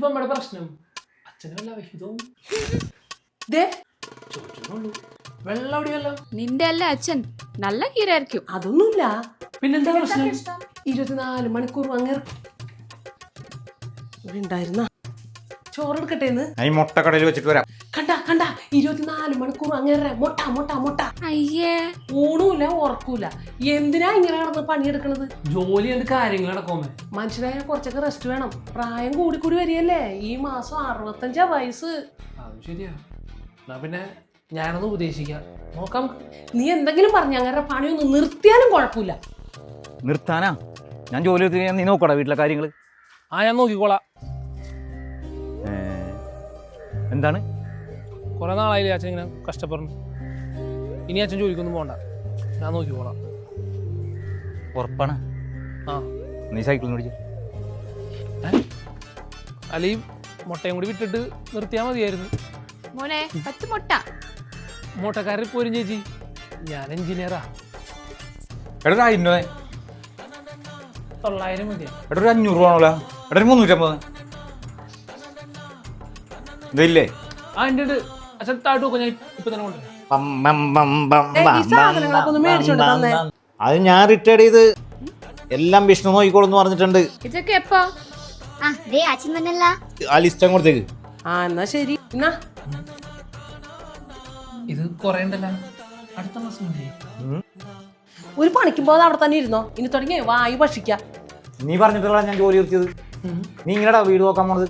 ഇതിപ്പോ നമ്മുടെ പ്രശ്നം അച്ഛന് വല്ല വിഹിതവും ചോദിച്ചോളൂ. വെള്ളം എവിടെയല്ലോ നിന്റെ അല്ല അച്ഛൻ നല്ല ഹീരായിരിക്കും. അതൊന്നുമില്ല. പിന്നെന്താ പ്രശ്നം? 24 മണിക്കൂർ അങ്ങനെ ഉണ്ടായിരുന്ന ചോറെടുക്കട്ടേന്ന് മുട്ടക്കടയിൽ വെച്ചിട്ട് വരാം. കണ്ട 24 മണിക്കൂർ അങ്ങനെ മൊട്ട മൊട്ട മൊട്ട. അയ്യേ, ഊണൂല ഉറക്കൂല. എന്തിനാ ഇങ്ങനെ കിടന്ന് പണിയെടുക്കണത്? ജോലി എന്ത് കാര്യങ്ങൾ നടക്കുമേ. മനുഷ്യനായ കുറച്ചൊക്കെ റെസ്റ്റ് വേണം. പ്രായം കൂടി വരികയല്ലേ. ഈ മാസം 65 വയസ്സ്. അത് ശരിയാ. എന്നാ പിന്നെ ഞാനൊന്ന് ഉപദേശിക്കാം, നോക്കാം. നീ എന്തെങ്കിലും പറഞ്ഞ അങ്ങനെ പണിയൊന്നും നിർത്തിയാലും കുഴപ്പമില്ല. നിർത്താനാ? ഞാൻ ജോലി എടുത്ത് നീ നോക്കടാ വീട്ടിലെ കാര്യങ്ങൾ. ഞാൻ നോക്കിക്കോളാം. എന്താണ്? കുറെ നാളായില്ലേ അച്ഛൻ ഇങ്ങനെ കഷ്ടപ്പെടുന്നു. ഇനി അച്ഛൻ ജോലിക്കൊന്നും പോകണ്ട, ഞാൻ നോക്കിക്കോളാം. ഉറപ്പാണ്? ആ, നീ സൈക്കിൾ മേടിച്ചു. അല്ല ഈ മുട്ടയും കൂടി വിട്ടിട്ട് നിർത്തിയാൽ മതിയായിരുന്നു. മോനെ പച്ചമുട്ട. മുട്ടക്കാരിൽ പോരും ചേച്ചി, ഞാൻ എഞ്ചിനീയറാ. എടാ 900 മതിയാ. എടാ ഒരു 500 ആണല്ലോ. എടാ ഒരു 350. ഇതില്ലേ? എൻ്റെ അച്ഛൻ താഴ്ത്തു നോക്കാം, ഞാൻ ഇപ്പൊ തന്നെ കൊണ്ടുവരാം. ഈ സാധനങ്ങളൊക്കെ ഒന്ന് മേടിച്ചോണ്ട് തന്നെ. അത് ഞാൻ റിട്ടയർഡ് ചെയ്ത് എല്ലാം വിഷ്ണു നോക്കിക്കോളെന്ന് പറഞ്ഞിട്ടുണ്ട്. ഇതൊക്കെ എപ്പോ? അച്ഛൻ തന്നെയല്ല. ആ ലിസ്റ്റ് അങ്ങോട്ടേക്ക്. എന്നാ ശരി. എന്നാ ഇത് കൊറേ ഉണ്ടല്ലോ, അടുത്ത മാസം മതി. ഒരു പണിക്കും പോകാതെ അവിടെ തന്നെ ഇരുന്നോ. ഇനി തുടങ്ങി വായു ഭക്ഷിക്കാം. നീ പറഞ്ഞിട്ടുള്ള ഞാൻ ജോലി നിർത്തിയത്. നീ ഇങ്ങനെടാ വീട് നോക്കാൻ പോണത്.